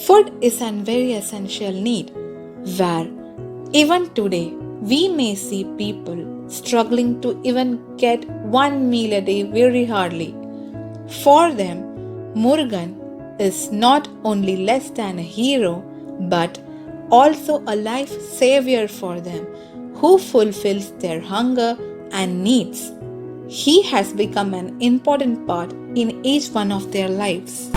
Food is a very essential need, where even today we may see people struggling to even get one meal a day very hardly. For them, Murugan is not only less than a hero but also a life savior for them who fulfills their hunger and needs. He has become an important part in each one of their lives.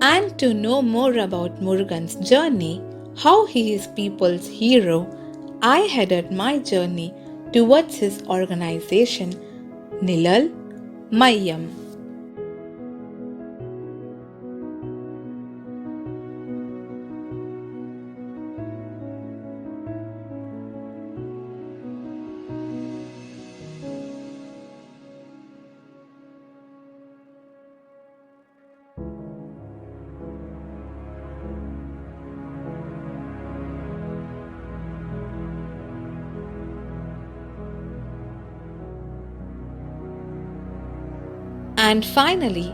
And to know more about Murugan's journey, how he is people's hero, I headed my journey towards his organization, Nilal Mayam. And finally,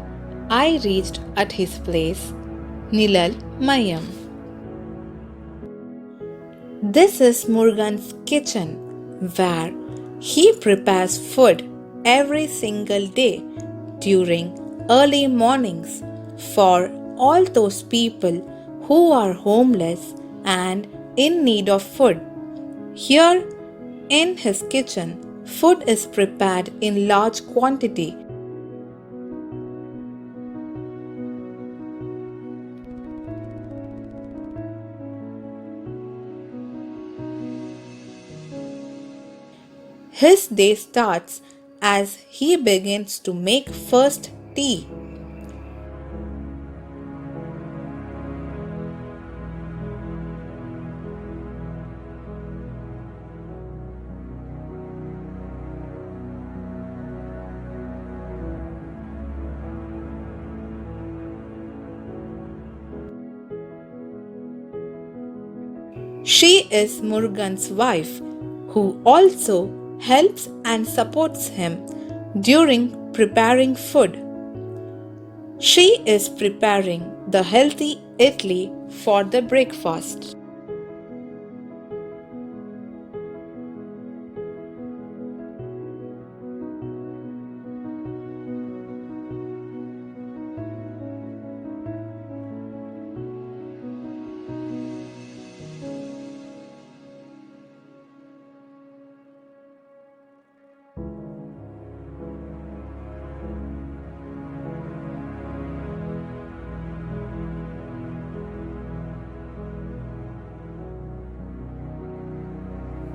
I reached at his place, Nilal Mayam. This is Murugan's kitchen, where he prepares food every single day during early mornings for all those people who are homeless and in need of food. Here in his kitchen, food is prepared in large quantity. His day starts as he begins to make first tea. She is Murugan's wife, who also helps and supports him during preparing food. She is preparing the healthy idli for the breakfast.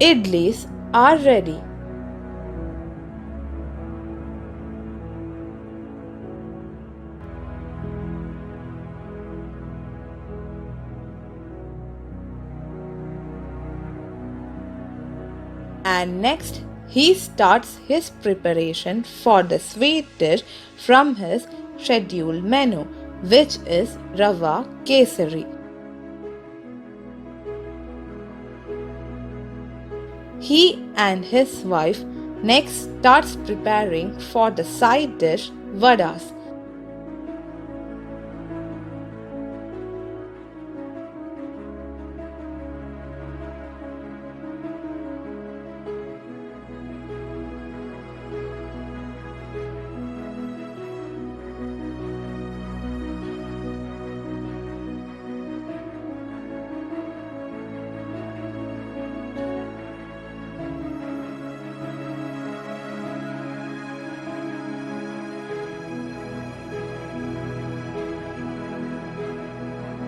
Idlis are ready. And next, he starts his preparation for the sweet dish from his scheduled menu, which is Rava Kesari. He and his wife next starts preparing for the side dish Vadas.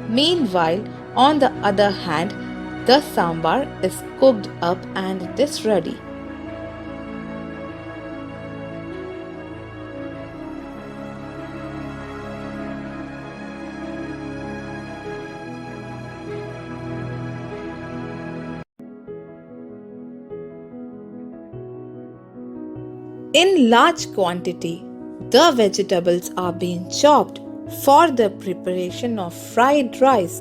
Meanwhile, on the other hand, the sambar is cooked up and it is ready. In large quantity, the vegetables are being chopped for the preparation of fried rice.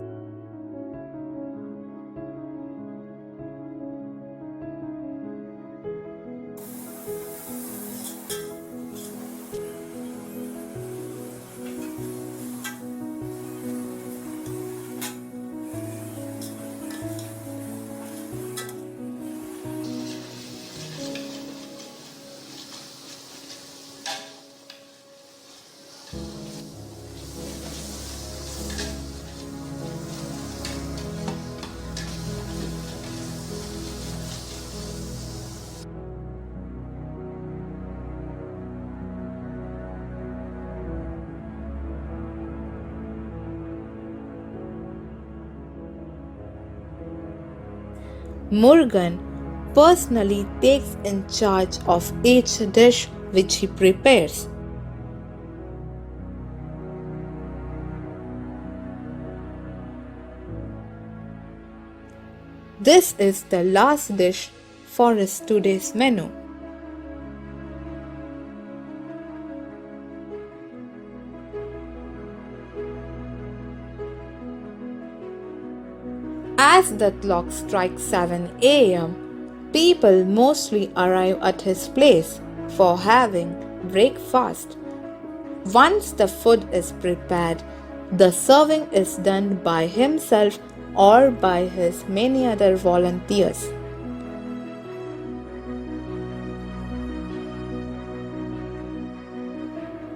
Murugan personally takes in charge of each dish which he prepares. This is the last dish for his today's menu. As the clock strikes 7 a.m., people mostly arrive at his place for having breakfast. Once the food is prepared, the serving is done by himself or by his many other volunteers.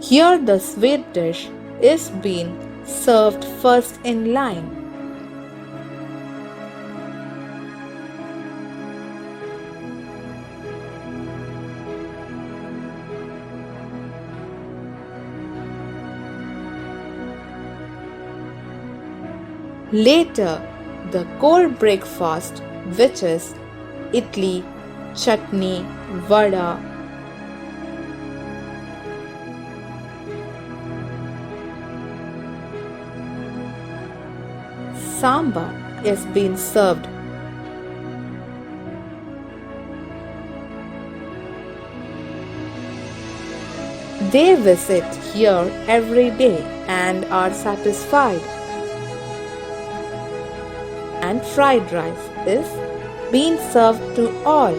Here the sweet dish is being served first in line. Later, the cold breakfast, which is idli, chutney, vada, sambar, is being served. They visit here every day and are satisfied. And fried rice is being served to all.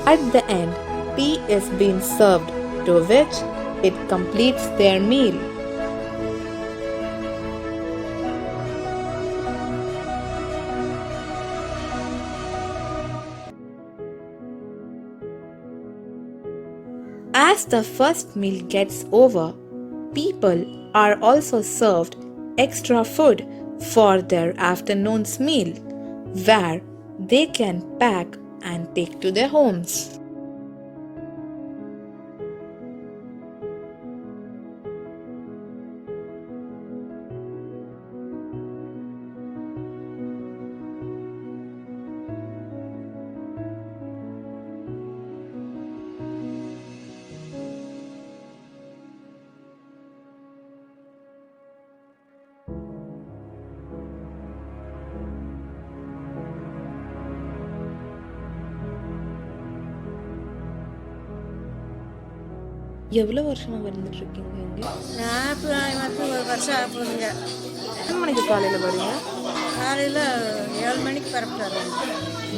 At the end, tea is being served, to which it completes their meal. As the first meal gets over, people are also served extra food for their afternoon's meal, where they can pack and take to their homes. எவ்வளோ வருஷமாக வந்துட்டு இருக்கீங்க இங்கே? ஒரு வருஷம் ஆகுதுங்க. எத்தனை மணிக்கு காலையில் வரீங்க? காலையில் 7 மணிக்கு பரப்பிட்டு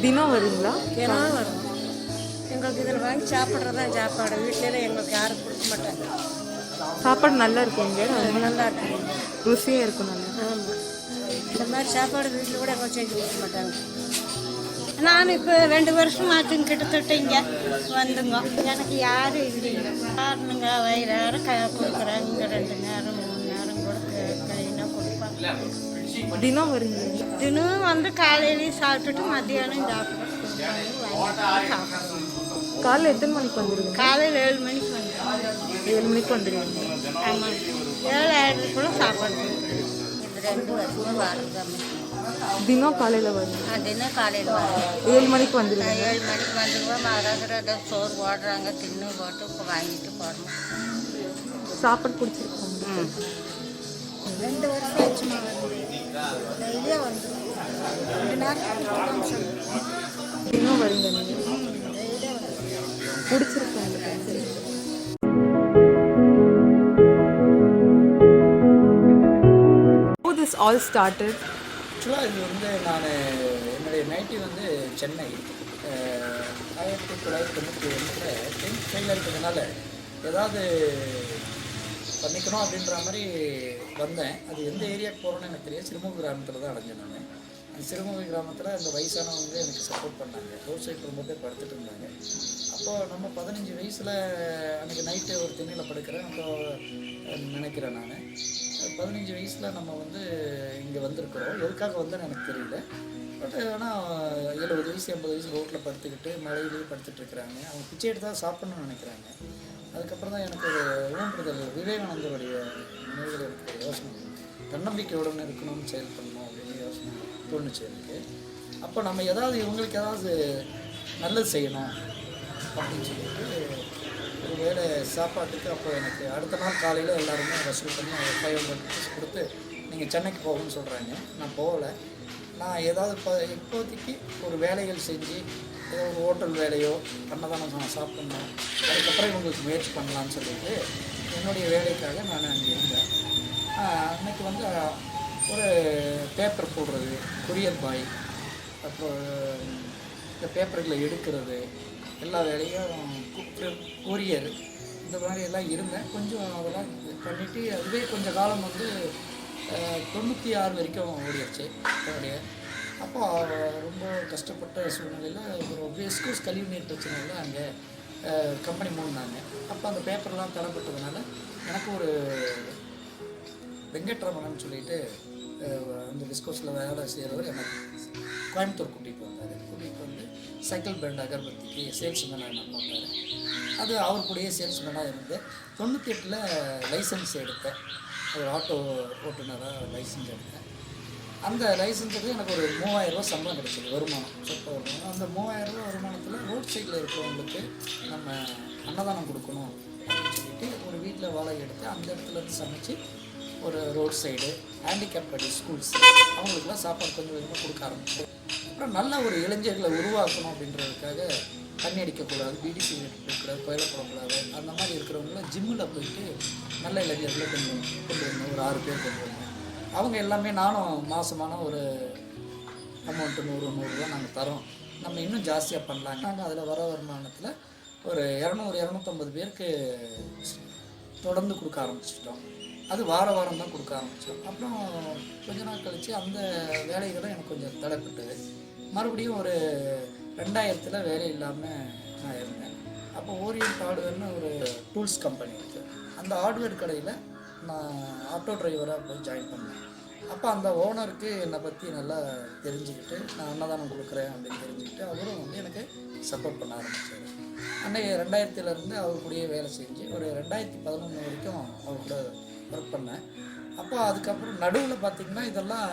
தினம் வருவீங்களா? தினம் வரும். எங்களுக்கு இதில் வாங்கி சாப்பிட்றதான் சாப்பாடு. வீட்டிலலாம் எங்களுக்கு யாரும் கொடுக்க மாட்டாங்க. சாப்பாடு நல்லா இருக்கும் இங்கே? நல்லா இருக்கும், ருசியாக இருக்கும். நல்லா. ஆமாம், இந்த மாதிரி சாப்பாடு வீட்டில் கூட எங்களுக்கு செஞ்சு கொடுக்க மாட்டாங்க. நான் இப்போ 2 வருஷம் ஆச்சுங்க கிட்டத்தட்ட இங்கே வந்துங்க. எனக்கு யாரும் இல்லைங்க. காரணங்க வயிறார கொடுக்குறாங்க. 2 நேரம் 3 நேரம் கொடுக்க கையினா கொடுப்பாங்க. தினம் வருங்க? தினம் வந்து காலையிலையும் சாப்பிட்டுட்டு மத்தியானம் சாப்பிடுவோம். காலையில் எத்தனை மணிக்கு வந்துடுங்க? காலையில் 7 மணிக்கு வந்துடுவோம். 7 மணிக்கு வந்துடுவீங்க? ஆமாம், 7 ஆயிரத்துக்குள்ளே சாப்பாடு. இது 2 வருஷமாக வாரதாமே. தினம் காலையில் வரும். தினம் காலையில் வரும். 7 மணிக்கு வந்துடுங்க. 7 மணிக்கு வந்துடுவோம். மகாராஜர் ஏதோ சோறு போடுறாங்க, தின்னு போட்டு இப்போ வாங்கிட்டு போடணும். சாப்பாடு பிடிச்சிருக்கோம். 2 வருஷம் ஆச்சுமா வந்து டெய்லியே வந்துடும். 2 நேரத்துக்கு தினம் வரீங்க நீங்கள்? டெய்லியே வந்துடும். பிடிச்சிருக்கோம். How this all started? ஆக்சுவலாக இது வந்து நான் என்னுடைய நேட்டிவ் வந்து சென்னை. 1991 10th ஃபெயில் இருக்கிறதுனால ஏதாவது பண்ணிக்கணும் அப்படின்ற மாதிரி வந்தேன். அது எந்த ஏரியாவுக்கு போகிறோன்னு எனக்கு தெரியாது. சிறுமுகை கிராமத்தில் தான் அடைஞ்சேன் நான். அந்த சிறுமுகை கிராமத்தில் அந்த வயசானவங்க எனக்கு சப்போர்ட் பண்ணாங்க. ரோட் சைடு ரொம்ப பேர் படுத்துட்டு இருந்தாங்க. அப்போது நம்ம 15 வயசில் அன்றைக்கி நைட்டு ஒரு திண்ணையில் படுக்கிறேன். அப்போ நினைக்கிறேன் நான் 15 வயசில் நம்ம வந்து இங்கே வந்திருக்கிறோம். எதுக்காக வந்தேன்னு எனக்கு தெரியல. பட் ஆனால் 70 வயசு 80 வயசு ரோட்டில் படுத்துக்கிட்டு மழையிலேயே படுத்துட்டு இருக்கிறாங்க. அவங்க பிச்சை எடுத்து தான் சாப்பிட்ணுன்னு நினைக்கிறாங்க. அதுக்கப்புறம் தான் எனக்கு ஒரு ஊன்றுதல், விவேகானந்தருடைய நினைவுகள் எனக்கு யோசனை, தன்னம்பிக்கையுடன் இருக்கணும்னு செயல் பண்ணணும் அப்படின்னு யோசனை தோணுச்சு எனக்கு. அப்போ நம்ம ஏதாவது இவங்களுக்கு ஏதாவது நல்லது செய்யணும் அப்படின்னு சொல்லிட்டு ஒரு வேளை சாப்பாட்டுக்கு அப்போ எனக்கு அடுத்த நாள் காலையில் எல்லாருமே வசூல் பண்ணி 500 rupees கொடுத்து நீங்கள் சென்னைக்கு போகணும்னு சொல்கிறாங்க. நான் போகலை. நான் ஏதாவது இப்போதைக்கு ஒரு வேலைகள் செஞ்சு ஏதோ ஒரு ஹோட்டல் வேலையோ அன்னதானம் நான் சாப்பிட்ணும், அதுக்கப்புறம் இவங்களுக்கு முயற்சி பண்ணலான்னு சொல்லிட்டு என்னுடைய வேலைக்காக நான் அங்கே இருந்தேன். அன்றைக்கி வந்து ஒரு பேப்பர் போடுறது, கொரியர் பாய், அப்புறம் இந்த பேப்பர்களை எடுக்கிறது, எல்லா வேலையும் கொரியர், இந்த மாதிரி எல்லாம் இருந்தேன். கொஞ்சம் அதெல்லாம் பண்ணிவிட்டு அதுவே கொஞ்சம் காலம் வந்து 96 வரைக்கும் ஓடிடுச்சு என்னுடைய. அப்போ ரொம்ப கஷ்டப்பட்ட சூழ்நிலையில் ஒரு வெஸ்கோஸ் கழிவுநீர் பிரச்சனையில் அங்கே கம்பெனி மூடினாங்க. அப்போ அந்த பேப்பர்லாம் தரப்பட்டதுனால எனக்கு ஒரு வெங்கட்ரமணன் சொல்லிட்டு அந்த விஸ்கோஸில் வேலை செய்கிறவர் எனக்கு கோயம்புத்தூர் கூட்டிகிட்டு வந்தார். கூட்டிகிட்டு வந்து சைக்கிள் பிராண்ட் அகர்பத்திக்கு சேல்ஸ்மேனாக என்ன பண்ணார். அது அவர் கூடயே சேல்ஸ்மேனாக இருந்து 98ல் லைசன்ஸ் எடுத்தேன். ஒரு ஆட்டோ ஓட்டுநராக லைசன்ஸ் எடுத்தேன். அந்த லைசன்ஸுக்கு எனக்கு ஒரு 3000 ரூபா சம்பளம் கிடச்சிது, வருமானம், சொற்ப வருமானம். அந்த 3000 ரூபா வருமானத்தில் ரோட் சைடில் இருக்கிறவங்களுக்கு நம்ம அன்னதானம் கொடுக்கணும் அப்படின்னு சொல்லிட்டு ஒரு வீட்டில் வாடகை எடுத்து அந்த இடத்துலேருந்து சமைச்சு ஒரு ரோட் சைடு ஹேண்டிகேப் படி ஸ்கூல்ஸ் அவங்களுக்குலாம் சாப்பாடு கொஞ்சம் கொஞ்சமாக கொடுக்க ஆரம்பிச்சேன். அப்புறம் நல்ல ஒரு இளைஞர்களை உருவாக்கணும் அப்படின்றதுக்காக தண்ணி அடிக்கக்கூடாது, பீடி சிகரெட் கொடுக்கக்கூடாது, கோயிலை போடக்கூடாது, அந்த மாதிரி இருக்கிறவங்களாம் ஜிம்மில் போயிட்டு நல்ல இளைஞர்களை கொண்டு வந்தோம். ஒரு 6 பேர் கொண்டு வந்தோம். அவங்க எல்லாமே நானும் மாதமான ஒரு அமௌண்ட்டு 100 நாங்கள் தரோம், நம்ம இன்னும் ஜாஸ்தியாக பண்ணலாங்க. நாங்கள் அதில் வர வருமானத்தில் ஒரு 200-250 பேருக்கு தொடர்ந்து கொடுக்க ஆரம்பிச்சிட்டோம். அது வாரம் தான் கொடுக்க ஆரம்பித்தோம். அப்புறம் கொஞ்ச நாள் கழித்து அந்த வேலைகளும் எனக்கு கொஞ்சம் தடைப்பட்டது. மறுபடியும் ஒரு 2000 வேலை இல்லாமல் நான் இருந்தேன். அப்போ ஓரியன்ட் ஹார்ட்வேர்னு ஒரு டூல்ஸ் கம்பெனி இருக்குது. அந்த ஹார்ட்வேர் கடையில் நான் ஆட்டோ டிரைவராக போய் ஜாயின் பண்ணேன். அப்போ அந்த ஓனருக்கு என்னை பற்றி நல்லா தெரிஞ்சுக்கிட்டு நான் அன்னதானம் கொடுக்குறேன் அப்படின்னு தெரிஞ்சுக்கிட்டு அவரும் வந்து எனக்கு சப்போர்ட் பண்ண ஆரம்பித்தார். அன்றைக்கி 2000 அவர் கூடயே வேலை செஞ்சு ஒரு 2011 வரைக்கும் அவர் கூட ஒர்க் பண்ணேன். அப்போ அதுக்கப்புறம் நடுவில் பார்த்திங்கன்னா இதெல்லாம்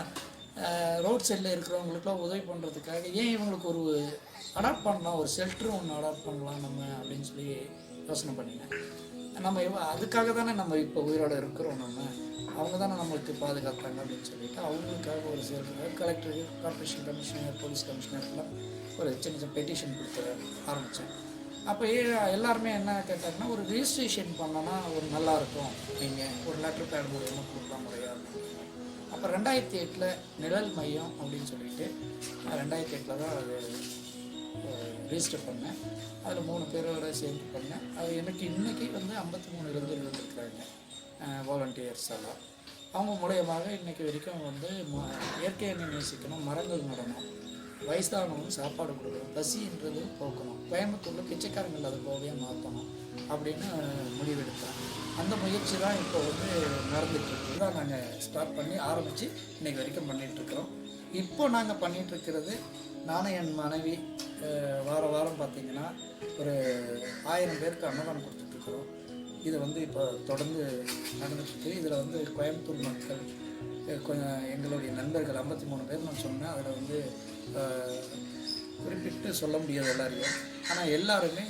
ரோட் சைடில் இருக்கிறவங்களுக்குலாம் உதவி பண்ணுறதுக்காக ஏன் இவங்களுக்கு ஒரு அடாப்ட் பண்ணலாம், ஒரு ஷெல்டரும் ஒன்று அடாப்ட் பண்ணலாம் நம்ம அப்படின்னு சொல்லி யோசனை பண்ணினேன். நம்ம அதுக்காக தானே நம்ம இப்போ உயிரோடு இருக்கிறோம், நம்ம அவங்க தானே நம்மளுக்கு பாதுகாத்தாங்க அப்படின்னு சொல்லிட்டு அவங்களுக்காக ஒரு கலெக்டர், கார்பரேஷன் கமிஷனர், போலீஸ் கமிஷனர்லாம் ஒரு சின்ன பெட்டிஷன் கொடுத்து ஆரம்பித்தேன். அப்போ எல்லாருமே என்ன கேட்டாங்கன்னா ஒரு ரிஜிஸ்ட்ரேஷன் பண்ணோன்னா ஒரு நல்லாயிருக்கும், நீங்கள் ஒரு லெட்டர் பேட் மூலியமாக கொடுக்கலாம் முறையாக இருக்கும். அப்போ 2008 நிழல் மையம் அப்படின்னு சொல்லிட்டு 2008 தான் அது ரிஜிஸ்டர் பண்ணேன். அதில் 3 பேரோட சேர்ந்து பண்ணேன். அது எனக்கு இன்றைக்கி வந்து 53 இளைஞர்கள் இருக்கிறாங்க வாலண்டியர்ஸ் எல்லாம். அவங்க மூலியமாக இன்றைக்கி வரைக்கும் வந்து இயற்கையை நேசிக்கணும், மரங்கள் நடணும், வயசானவங்க சாப்பாடு கொடுக்கணும், பசின்றது போக்கணும், கோயம்புத்தூரில் பிச்சைக்காரங்கள் இல்லாத கோவையை மாற்றணும் அப்படின்னு முடிவெடுத்தேன். அந்த முயற்சி தான் இப்போ வந்து நடந்துகிட்ருக்கு. இதுதான் நாங்கள் ஸ்டார்ட் பண்ணி ஆரம்பித்து இன்றைக்கி வரைக்கும் பண்ணிகிட்ருக்குறோம். இப்போ நாங்கள் பண்ணிகிட்ருக்கிறது நானும் என் மனைவி வாரம் பார்த்திங்கன்னா ஒரு 1000 பேருக்கு அன்னதானம் கொடுத்துட்ருக்குறோம். இது வந்து இப்போ தொடர்ந்து நடந்துகிட்ருக்கு. இதில் வந்து கோயம்புத்தூர் மக்கள், கொஞ்சம் எங்களுடைய நண்பர்கள் 53 பேர் நான் சொன்னேன். அதில் வந்து குறிப்பிட்டு சொல்ல முடியாது எல்லாரையும். ஆனால் எல்லாருமே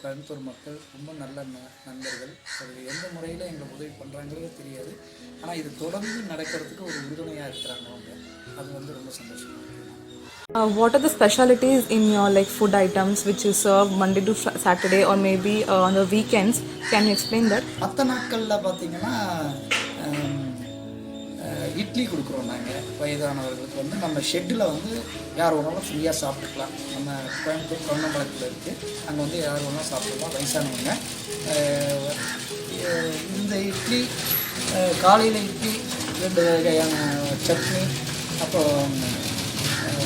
கோயம்புத்தூர் மக்கள் ரொம்ப நல்ல நண்பர்கள். அது எந்த முறையில் எங்களுக்கு உதவி பண்ணுறாங்கிறது தெரியாது. ஆனால் இது தொடர்ந்து நடக்கிறதுக்கு ஒரு உறுதுணையாக இருக்கிறாங்க அவங்க. அது வந்து ரொம்ப சந்தோஷமாக இருக்குது. What are the specialities in your like food items which you serve Monday to Saturday or maybe on the weekends? Can you explain that? மற்ற நாட்களில் பார்த்திங்கன்னா இட்லி கொடுக்குறோம் நாங்கள். வயதானவர்களுக்கு வந்து நம்ம ஷெட்டில் வந்து யார் வேணாலும் ஃப்ரீயாக சாப்பிட்டுக்கலாம். நம்ம கோயம்புத்தூர் கொன்னமலத்தில் இருக்குது, அங்கே வந்து யார் வேணாலும் சாப்பிட்டுக்கலாம் வயசானவங்க. இந்த இட்லி காலையில் இட்லி 2 வகையான சட்னி, அப்புறம்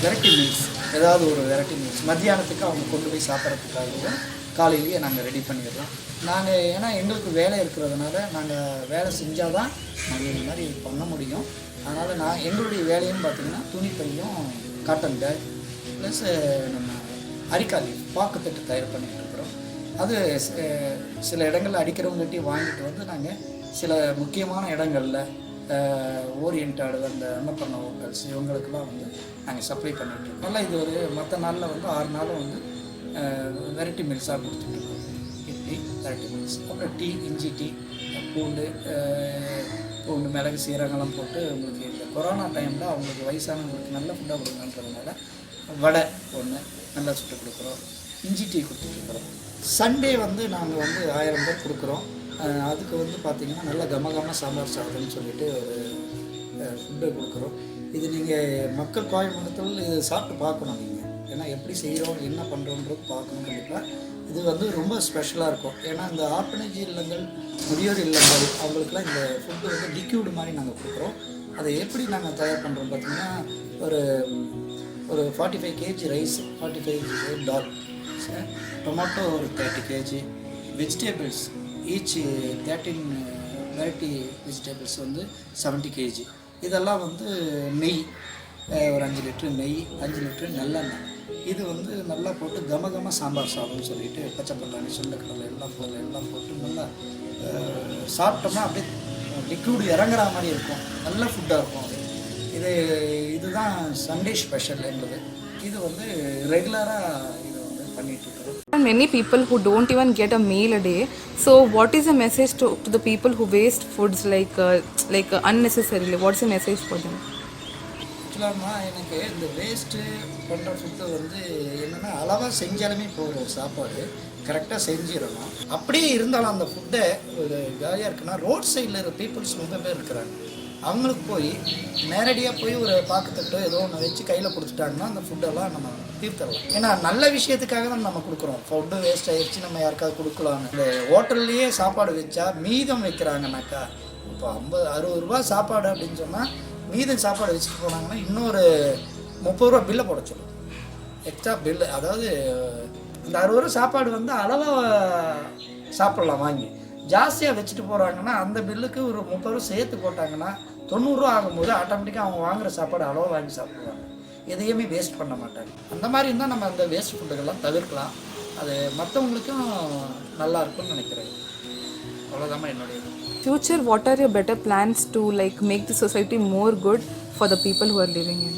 வெரைட்டி மீல்ஸ், ஏதாவது ஒரு வெரைட்டி மீல்ஸ் மத்தியானத்துக்கு அவங்க கொண்டு போய் சாப்பிட்றதுக்காகவும் காலையிலேயே நாங்கள் ரெடி பண்ணிடுறோம். நாங்கள் ஏன்னா எங்களுக்கு வேலை இருக்கிறதுனால நாங்கள் வேலை செஞ்சால் தான் நாங்கள் இது மாதிரி பண்ண முடியும். அதனால் எங்களுடைய வேலையும் பார்த்திங்கன்னா துணிப்பையும் காட்டன் பேக் ப்ளஸ் நம்ம அரிக்காலி பாக்குத்தட்டு தயார் பண்ணிகிட்டு இருக்கிறோம். அது சில இடங்களில் அடிக்கிறவங்ககிட்டே வாங்கிட்டு வந்து நாங்கள் சில முக்கியமான இடங்களில் ஓரியன்டாடு அந்த அன்னப்பண்ண ஹோட்டல்ஸ் இவங்களுக்கெல்லாம் வந்து நாங்கள் சப்ளை பண்ணிகிட்ருக்கோம். நல்லா இது ஒரு மற்ற நாளில் வந்து 6 நாளும் வந்து வெரைட்டி மீல்ஸாக கொடுத்துட்ருக்கோம். இட்லி வெரைட்டி மீல்ஸ், அப்புறம் டீ, இஞ்சி டீ, பூண்டு மிளகு சீரகம்லாம் போட்டு உங்களுக்கு இந்த கொரோனா டைமில் அவங்களுக்கு வயசானவங்களுக்கு நல்ல ஃபுட்டாக கொடுக்கணுன்றதுனால வடை ஒன்று நல்லா சுட்டு கொடுக்குறோம், இஞ்சி டீ கொடுத்துட்ருக்குறோம். சண்டே வந்து நாங்கள் வந்து 1000 பேர் கொடுக்குறோம். அதுக்கு வந்து பார்த்திங்கன்னா நல்ல கமகம சாம்பார் சாதம்னு சொல்லிட்டு ஒரு ஃபுட்டை கொடுக்குறோம். இது நீங்கள் மக்கள் கோயம்புத்தூரில் இது சாப்பிட்டு பார்க்கணும் நீங்கள். ஏன்னா எப்படி செய்கிறோம் என்ன பண்ணுறோன்றது பார்க்கணும் கண்டிப்பாக. இது வந்து ரொம்ப ஸ்பெஷலாக இருக்கும். ஏன்னா இந்த ஆர்ஃபனேஜ் இல்லங்கள், முதியோர் இல்லங்கள் அவங்களுக்குலாம் இந்த ஃபுட்டு வந்து லிக்யூடு மாதிரி நாங்கள் கொடுக்குறோம். அதை எப்படி நாங்கள் தயார் பண்ணுறோம் பார்த்திங்கன்னா ஒரு 45 kg ரைஸ், 45 kg டால், டொமேட்டோ ஒரு 30 kg, vegetables each 13 variety vegetables வந்து 70 kg. இதெல்லாம் வந்து நெய் ஒரு 5 லிட்டரு நெய், 5 லிட்டரு நல்லெண்ணெய், இது வந்து நல்லா போட்டு கமகம சாம்பார் சாதம்னு சொல்லிட்டு பச்சை பட்டாணி சுண்டக்கடலை எல்லாம் போட்டு நல்லா சாப்பிட்டோம்னா அப்படியே லிக்விட் இறங்குற மாதிரி இருக்கும். நல்ல ஃபுட்டாக இருக்கும் அது. இதுதான் சண்டே ஸ்பெஷல் என்பது. இது வந்து ரெகுலராக இது வந்து பண்ணிகிட்ருக்குறோம். Many people who don't even get a meal a day. So what is the message to the people who waste foods like unnecessarily? What's the message for them? ஆக்சுவலாக எனக்கு இந்த வேஸ்ட்டு பண்ணுற ஃபுட்டு வந்து என்னென்னா அளவாக செஞ்சாலுமே போகிற சாப்பாடு கரெக்டாக செஞ்சிடணும். அப்படியே இருந்தாலும் அந்த ஃபுட்டை ஒரு காலியாக இருக்குன்னா ரோட் சைடில் இருக்கிற பீப்புள்ஸ் ரொம்ப பேர் இருக்கிறாங்க. அவங்களுக்கு போய் நேரடியாக போய் ஒரு பாக்குத்தட்டோ ஏதோ ஒன்று வச்சு கையில் கொடுத்துட்டாங்கன்னா அந்த ஃபுட்டெல்லாம் நம்ம தீர்த்தரலாம். ஏன்னா நல்ல விஷயத்துக்காக தான் நம்ம கொடுக்குறோம். ஃபுட்டு வேஸ்ட் ஆகிடுச்சு நம்ம யாருக்காவது கொடுக்கலாம். இந்த ஹோட்டல்லையே சாப்பாடு வச்சா மீதம் வைக்கிறாங்கனாக்கா, இப்போ 50-60 ரூபா சாப்பாடு அப்படின்னு சொன்னால் மீதம் சாப்பாடு வச்சுட்டு போனாங்கன்னா இன்னொரு 30 ரூபா பில்லை போட சொல்லும், எக்ஸ்ட்ரா பில்லு. அதாவது இந்த 60 ரூபா சாப்பாடு வந்து அளவாக சாப்பிட்லாம் வாங்கி, ஜாஸ்தியாக வச்சுட்டு போகிறாங்கன்னா அந்த பில்லுக்கு ஒரு 30 ரூபா சேர்த்து போட்டாங்கன்னா 90 ரூபா ஆகும்போது ஆட்டோமேட்டிக்காக அவங்க வாங்குகிற சாப்பாடு அளவாக வாங்கி சாப்பிடுவாங்க. எதையுமே வேஸ்ட் பண்ண மாட்டாங்க. அந்த மாதிரி இருந்தால் நம்ம அந்த வேஸ்ட் ஃபுட்டுகள்லாம் தவிர்க்கலாம். அது மற்றவங்களுக்கும் நல்லா இருக்கும்னு நினைக்கிறேன். அவ்வளோதாம்மா என்னுடைய Future, what are your better plans to like make the society more good for the people who are living in?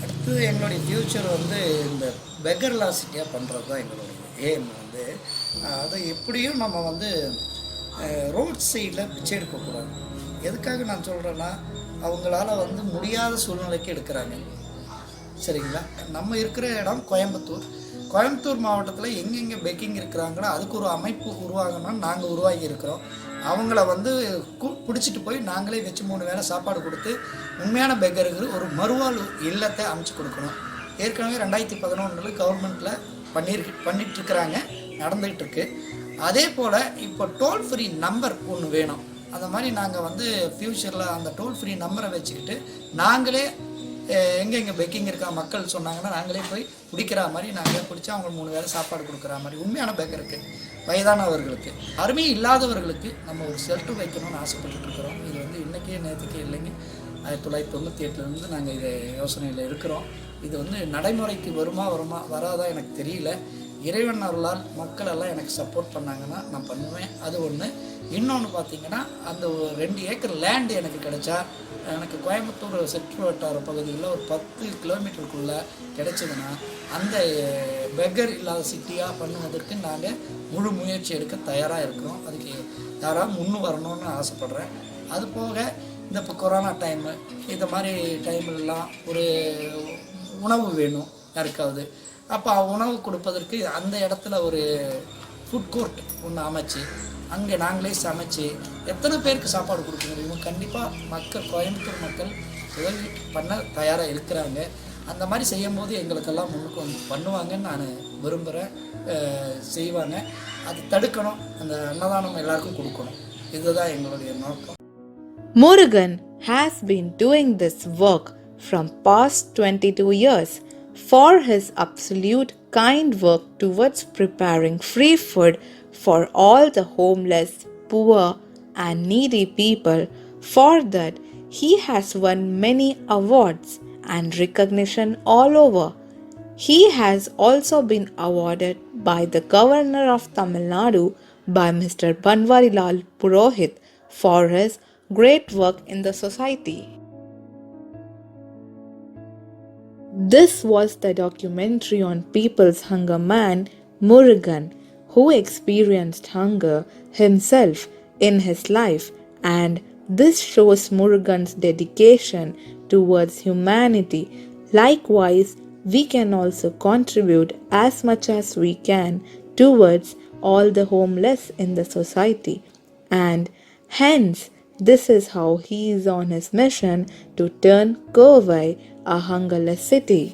அடுத்து எங்களுடைய ஃப்யூச்சர் வந்து இந்த பெக்கர் லாசிட்டியாக பண்ணுறது தான் எங்களுடைய ஏம் வந்து. அதை எப்படியும் நம்ம வந்து ரோட் சைடில் பிச்சை எடுக்கக்கூடாது. எதுக்காக நான் சொல்கிறேன்னா, அவங்களால வந்து முடியாத சூழ்நிலைக்கு எடுக்கிறாங்க. சரிங்களா? நம்ம இருக்கிற இடம் கோயம்புத்தூர் மாவட்டத்தில் எங்கெங்கே பெக்கிங் இருக்கிறாங்களோ அதுக்கு ஒரு அமைப்பு உருவாகணும்னு நாங்கள் உருவாகி இருக்கிறோம். அவங்கள வந்து பிடிச்சிட்டு போய் நாங்களே வச்சு 3 வேளை சாப்பாடு கொடுத்து உண்மையான பெக்கருக்கு ஒரு மறுவாழ்வு இல்லத்தை அமைச்சு கொடுக்கணும். ஏற்கனவே 2011 கவர்மெண்ட்டில் பண்ணிகிட்ருக்குறாங்க, நடந்துகிட்டு இருக்கு. அதே போல் இப்போ டோல் ஃப்ரீ நம்பர் ஒன்று வேணும். அந்த மாதிரி நாங்கள் வந்து ஃப்யூச்சரில் அந்த டோல் ஃப்ரீ நம்பரை வச்சுக்கிட்டு நாங்களே எங்கே பெக்கிங் இருக்கா மக்கள் சொன்னாங்கன்னா நாங்களே போய் பிடிக்கிற மாதிரி நாங்களே பிடிச்சி அவங்க 3 வேளை சாப்பாடு கொடுக்குற மாதிரி உண்மையான பெக்கருக்கு, வயதானவர்களுக்கு, அருமையே இல்லாதவர்களுக்கு நம்ம ஒரு ஷெல்டர் வைக்கணும்னு ஆசைப்பட்டுருக்குறோம். இது வந்து இன்றைக்கே நேற்றுக்கே இல்லைங்க, 1998 நாங்கள் இதை யோசனையில் இருக்கிறோம். இது வந்து நடைமுறைக்கு வராதா எனக்கு தெரியல. இறைவன் அருளால் மக்கள் எல்லாம் எனக்கு சப்போர்ட் பண்ணாங்கன்னா நான் பண்ணுவேன். அது ஒன்று. இன்னொன்று பார்த்தீங்கன்னா, அந்த 2 ஏக்கர் லேண்டு எனக்கு கிடைச்சா, எனக்கு கோயம்புத்தூர் சுற்று வட்டார பகுதியில் ஒரு 10 கிலோமீட்டருக்குள்ளே கிடைச்சதுன்னா, அந்த பெக்கர் இல்லாத சிட்டியாக பண்ணுவதற்கு நாங்கள் முழு முயற்சி எடுக்க தயாராக இருக்கிறோம். அதுக்கு யாராவது முன்னு வரணும்னு ஆசைப்பட்றேன். அது போக இந்த இப்போ கொரோனா டைமு, இந்த மாதிரி டைம்லலாம் ஒரு உணவு வேணும் யாருக்காவது. அப்போ உணவு கொடுப்பதற்கு அந்த இடத்துல ஒரு ஃபுட் கோர்ட் ஒன்று அமைச்சு, அங்கே நாங்களே சமைச்சு எத்தனை பேருக்கு சாப்பாடு கொடுக்க முடியுமோ கண்டிப்பாக மக்கள், கோயம்புத்தூர் மக்கள் உதவி பண்ண தயாராக இருக்கிறாங்க. அந்த மாதிரி செய்யும்போது எங்களுக்கெல்லாம் முன்னுக்கு வந்து பண்ணுவாங்கன்னு நான் விரும்புகிறேன். செய்வாங்க. அது தடுக்கணும். அந்த அன்னதானம் எல்லாருக்கும் கொடுக்கணும். இதுதான் எங்களுடைய நோக்கம். Murugan has been doing this work from past 22 years for his absolute kind work towards preparing free food for all the homeless, poor and needy people. For that, he has won many awards and recognition all over. He has also been awarded by the Governor of Tamil Nadu by Mr. Banwarilal Purohit for his great work in the society. This was the documentary on People's Hunger man Murugan, who experienced hunger himself in his life, and this shows Murugan's dedication towards humanity. Likewise, we can also contribute as much as we can towards all the homeless in the society, and hence this is how he is on his mission to turn Kovai a hungerless city.